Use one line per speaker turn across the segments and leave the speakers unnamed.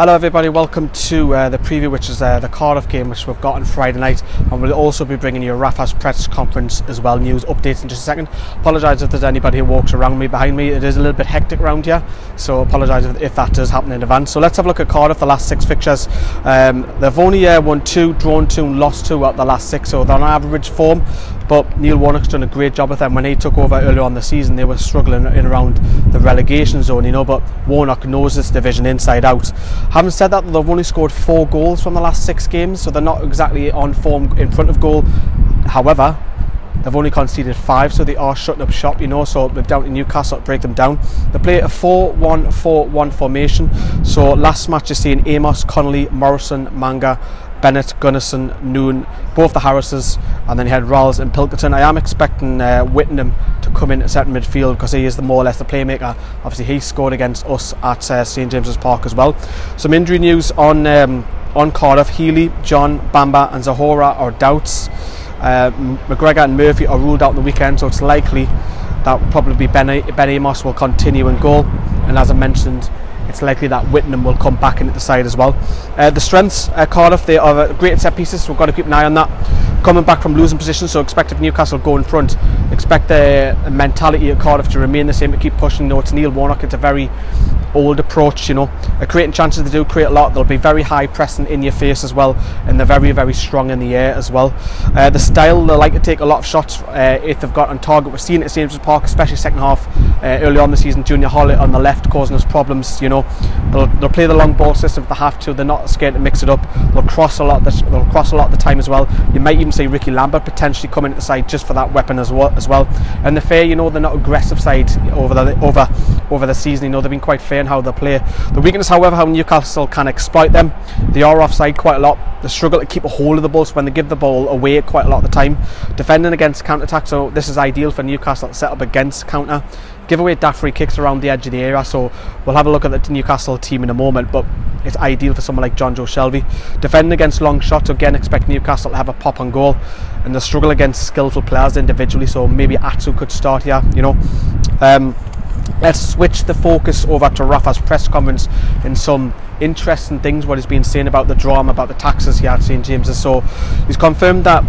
Hello everybody, welcome to the preview, which is the Cardiff game which we've got on Friday night, and we'll also be bringing you Rafa's press conference as well, news updates in just a second. Apologise if there's anybody who walks around me behind me. It is a little bit hectic around here, so apologise if that does happen in advance. So let's have a look at Cardiff, the last 6 fixtures. They've only won 2, drawn 2 and lost 2 out of the last 6, so they're on average form. But Neil Warnock's done a great job with them. When he took over earlier on the season, they were struggling in around the relegation zone, you know, but Warnock knows this division inside out. Having said that, they've only scored 4 goals from the last 6 games, so they're not exactly on form in front of goal. However, they've only conceded 5, so they are shutting up shop, you know, so they're down to Newcastle to break them down. They play a 4-1-4-1 formation, so last match you're seeing Amos, Connolly, Morrison, Manga, Bennett, Gunnarsson, Noon, both the Harrises, and then you had Ralls and Pilkington. I am expecting Whittingham to come in at centre midfield because he is more or less the playmaker. Obviously he scored against us at St James's Park as well. Some injury news on Cardiff. Healy, John, Bamba and Zahora are doubts. McGregor and Murphy are ruled out on the weekend, so it's likely that probably Ben Amos will continue in goal, and as I mentioned, it's likely that Whittingham will come back into the side as well. The strengths, Cardiff, they are great at set pieces, so we've got to keep an eye on that. Coming back from losing positions, so expect if Newcastle go in front, expect the mentality of Cardiff to remain the same, to keep pushing. You know, it's Neil Warnock, it's a very old approach, you know, creating chances. They do create a lot. They'll be very high pressing in your face as well, and they're very, very strong in the air as well. The style, they like to take a lot of shots if they've got on target. We're seeing it at St James's Park, especially second half. Early on the season, Junior Hollett on the left causing us problems, you know. They'll play the long ball system if they have to. They're not scared to mix it up. They'll cross a lot of the time as well. You might even see Ricky Lambert potentially coming into the side just for that weapon as well. And the fair, you know, they're not aggressive side over the season. You know, they've been quite fair in how they play. The weakness, however, how Newcastle can exploit them. They are offside quite a lot. They struggle to keep a hold of the ball, so when they give the ball away quite a lot of the time. Defending against counter-attack, so this is ideal for Newcastle to set up against counter. Give away daft free kicks around the edge of the area, so we'll have a look at the Newcastle team in a moment, but it's ideal for someone like John Joe Shelby. Defending against long shots, again expect Newcastle to have a pop on goal, and they struggle against skillful players individually, so maybe Atsu could start here, you know. Let's switch the focus over to Rafa's press conference and some interesting things, what he's been saying about the drama, about the taxes here at St James's. So he's confirmed that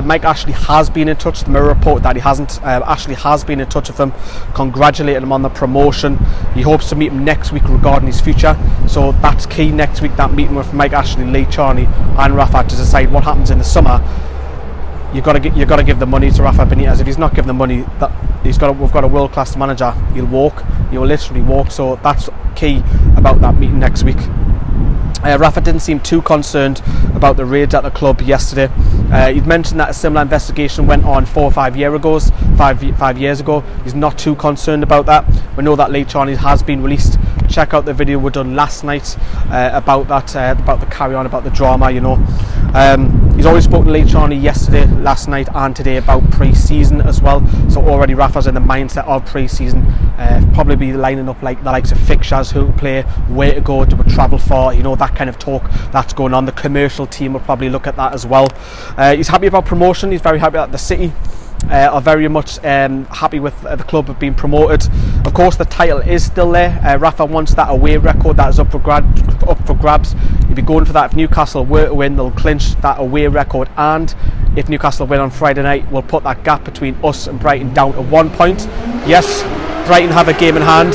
Mike Ashley has been in touch. The Mirror report that he hasn't. Ashley has been in touch with him, congratulated him on the promotion. He hopes to meet him next week regarding his future, so that's key next week, that meeting with Mike Ashley, Lee Charney and Rafa to decide what happens in the summer. You've got to give the money to Rafa Benitez. If he's not given the money, we've got a world-class manager. He'll walk. He'll literally walk. So that's key about that meeting next week. Rafa didn't seem too concerned about the raids at the club yesterday. He'd mentioned that a similar investigation went on 4 or 5 years ago. He's not too concerned about that. We know that Lee Charney has been released. Check out the video we done last night about that, about the carry on, about the drama, you know. He's already spoken to Lee Charney yesterday, last night and today about pre-season as well, so already Rafa's in the mindset of pre-season. Probably be lining up like the likes of fixtures, who to play, where to go, to travel for, you know, that kind of talk that's going on. The commercial team will probably look at that as well. He's happy about promotion. He's very happy that the City are very much happy with the club of being promoted. Of course, the title is still there. Rafa wants that away record that is up for grabs. He'll be going for that. If Newcastle were to win, they'll clinch that away record, and if Newcastle win on Friday night, we'll put that gap between us and Brighton down to 1 point. Yes, Brighton have a game in hand.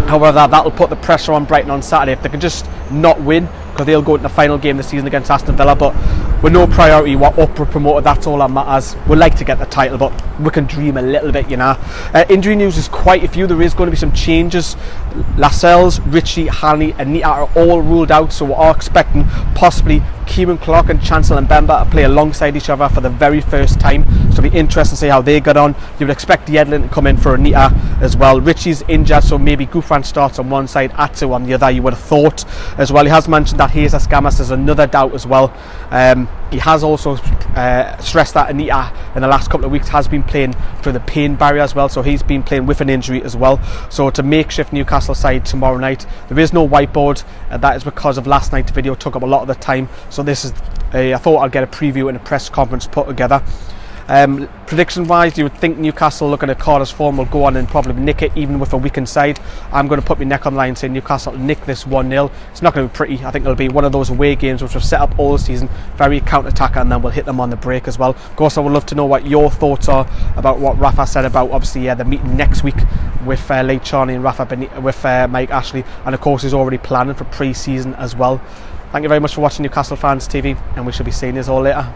However, that'll put the pressure on Brighton on Saturday if they can just not win, because they'll go into the final game of the season against Aston Villa. But we're no priority, we're up, we're promoted, that's all that matters. We'd like to get the title, but we can dream a little bit, you know. Injury news is quite a few. There is going to be some changes. Lascelles, Ritchie, Hanley and Nita are all ruled out, so we are expecting possibly Kieran Clark and Chancellor and Bemba to play alongside each other for the very first time, so it'll be interesting to see how they get on. You would expect Yedlin to come in for Anita as well. Ritchie's injured, so maybe Gouffran starts on one side, Atsu on the other, you would have thought as well. He has mentioned that Hayes Escamas is another doubt as well. He has also stressed that Anita in the last couple of weeks has been playing through the pain barrier as well, so he's been playing with an injury as well. So it's a makeshift Newcastle side tomorrow night. There is no whiteboard, and that is because of last night's video took up a lot of the time. So this is I thought I'd get a preview and a press conference put together. Prediction wise, you would think Newcastle, looking at Cardiff's form, will go on and probably nick it, even with a weakened side. I'm going to put my neck on the line saying Newcastle will nick this 1-0. It's not going to be pretty. I think it'll be one of those away games which we've set up all the season, very counter-attacker, and then we'll hit them on the break as well. Of course, I would love to know what your thoughts are about what Rafa said about, obviously, the meeting next week with Lee Charney and Rafa Benitez, with Mike Ashley, and of course he's already planning for pre-season as well. Thank you very much for watching Newcastle Fans TV, and we shall be seeing you all later.